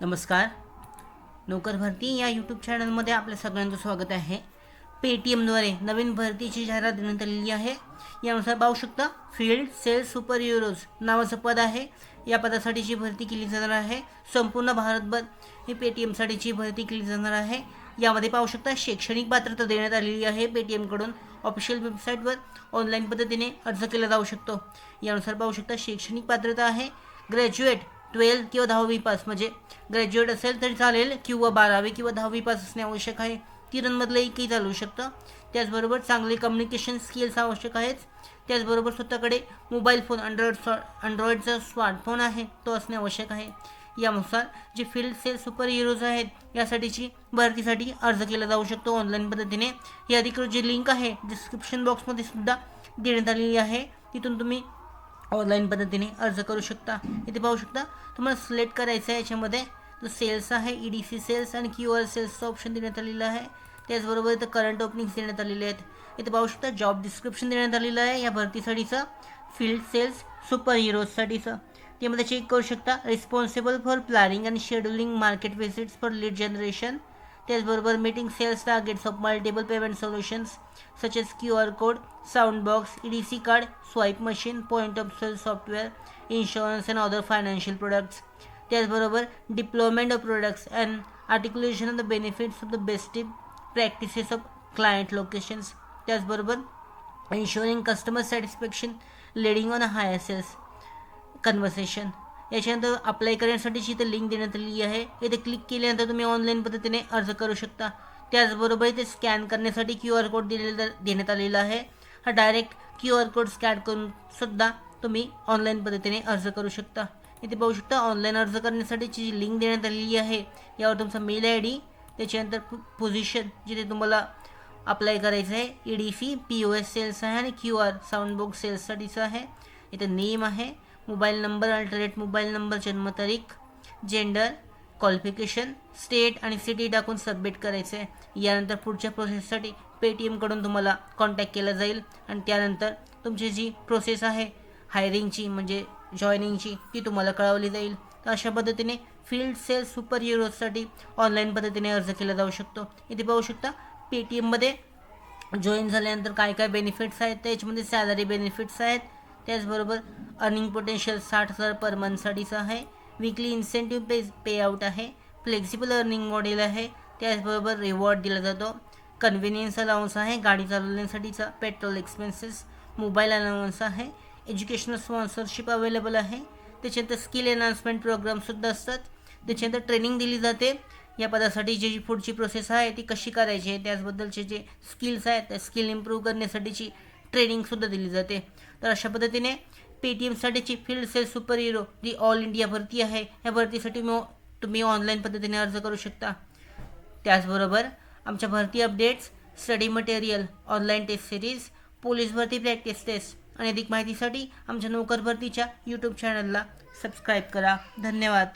नमस्कार. नोकर भरती या यूट्यूब चॅनलमध्ये आपल्या सगळ्यांचं स्वागत आहे. पेटीएमद्वारे नवीन भरतीची जाहिरात देण्यात आलेली आहे. यानुसार पाहू शकता फील्ड सेल्स सुपर हिरोज नावाचं पद आहे. या पदासाठीची भरती केली जाणार आहे. संपूर्ण भारतभर ही पेटीएमसाठीची भरती केली जाणार आहे. यामध्ये पाहू शकता शैक्षणिक पात्रता देण्यात आलेली आहे. पेटीएमकडून ऑफिशियल वेबसाईटवर ऑनलाईन पद्धतीने अर्ज केला जाऊ शकतो. यानुसार पाहू शकता शैक्षणिक पात्रता आहे ग्रॅज्युएट 12 किंवा 10वी पास, म्हणजे ग्रॅज्युएट असेल तरी चालेल किंवा 12वी किंवा 10वी पास असणे आवश्यक आहे. तिरांमधलं एकही चालू शकतं. त्याचबरोबर चांगले कम्युनिकेशन स्किल्स आवश्यक आहेत. त्याचबरोबर स्वतःकडे मोबाईल फोन अँड्रॉइडचा स्मार्टफोन आहे तो असणे आवश्यक आहे. यानुसार जे फील्ड सेल्स सुपर हिरोज आहेत यासाठीची भरतीसाठी अर्ज केला जाऊ शकतो ऑनलाईन पद्धतीने. ही अधिकृत जी लिंक आहे डिस्क्रिप्शन बॉक्समध्ये सुद्धा देण्यात आलेली आहे. तिथून तुम्ही ऑनलाईन पद्धतीने अर्ज करू शकता. इथे पाहू शकता तुम्हाला सिलेक्ट करायचं आहे. याच्यामध्ये जो सेल्स आहे EDC सेल्स आणि QR सेल्सचा ऑप्शन देण्यात आलेला आहे. त्याचबरोबर इथं करंट ओपनिंग्स देण्यात आलेले आहेत. इथे पाहू शकता जॉब डिस्क्रिप्शन देण्यात आलेलं आहे या भरतीसाठीचं फील्ड सेल्स सुपर हिरोजसाठीचं. त्यामध्ये चेक करू शकता responsible for planning and scheduling market visits for lead generation. त्याचबरोबर meeting sales targets of multiple payment solutions such as QR code, sound box, EDC card, swipe machine, point of sale software, insurance and other financial products. त्याचबरोबर deployment of products and articulation of the benefits of the best practices of client locations. त्याचबरोबर insuring customer satisfaction leading on a higher sales conversation. याच्यानंतर apply करण्यासाठीची इथे link देण्यात आलेली आहे. इथे click केल्यानंतर तुम्ही ऑनलाईन पद्धतीने अर्ज करू शकता. त्याचबरोबर इथे स्कॅन करण्यासाठी QR कोड देण्यात आलेला आहे. हा डायरेक्ट QR कोड स्कॅन करून सुद्धा तुम्ही ऑनलाईन पद्धतीने अर्ज करू शकता. इथे पाहू शकता ऑनलाईन अर्ज करण्यासाठीची जी लिंक देण्यात आलेली आहे यावर तुमचा मेल ID, त्याच्यानंतर पोझिशन जिथे तुम्हाला अप्लाय करायचं आहे EDC POS सेल्स आहे आणि QR साऊंड बॉक्स सेल्ससाठीचं आहे. इथे नेम आहे, mobile number, alternate mobile number, जन्मतारीख, जेंडर, क्वालिफिकेशन, स्टेट आणि सिटी टाकून सबमिट करायचं आहे. यानंतर पुढच्या प्रोसेससाठी पेटीएमकडून तुम्हाला कॉन्टॅक्ट केला जाईल आणि त्यानंतर तुमची जी प्रोसेस आहे हायरिंगची म्हणजे जॉईनिंगची ती तुम्हाला कळवली जाईल. तर अशा पद्धतीने फील्ड सेल्स सुपर हिरोजसाठी ऑनलाईन पद्धतीने अर्ज केला जाऊ शकतो. इथे पाहू शकता पेटीएममध्ये जॉईन झाल्यानंतर काय काय बेनिफिट्स आहेत. त्याच्यामध्ये सॅलरी बेनिफिट्स आहेत. त्याचबरोबर अर्निंग पोटेन्शियल 60,000 पर मंथसाठीचं आहे. विकली इन्सेंटिव्ह पे आउट आहे. फ्लेक्सिबल अर्निंग मॉडेल आहे. त्याचबरोबर रिवॉर्ड दिला जातो. कन्व्हिनियन्स अलाउन्स आहे गाडी चालवण्यासाठीचा, पेट्रोल एक्सपेन्सेस, मोबाईल अलाउन्स आहे. एज्युकेशनल स्पॉन्सरशिप अवेलेबल आहे. त्याच्यानंतर स्किल एनहान्समेंट प्रोग्रामसुद्धा असतात. त्याच्यानंतर ट्रेनिंग दिली जाते. या पदासाठी जी पुढची प्रोसेस आहे ती कशी करायची आहे त्याचबद्दलचे जे स्किल्स आहेत त्या स्किल इम्प्रूव्ह करण्यासाठीची ट्रेनिंगसुद्धा दिली जाते. तर अशा पद्धतीने पेटीएमसाठीची फील्ड सेल्स सुपर हिरो जी ऑल इंडिया भरती आहे या भरतीसाठी तुम्ही ऑनलाईन पद्धतीने अर्ज करू शकता. त्याचबरोबर आमच्या भरती updates, study material, online test series, police भरती प्रॅक्टिस टेस्ट आणि अधिक माहितीसाठी आमच्या नोकर भरतीच्या यूट्यूब चॅनलला सबस्क्राईब करा. धन्यवाद.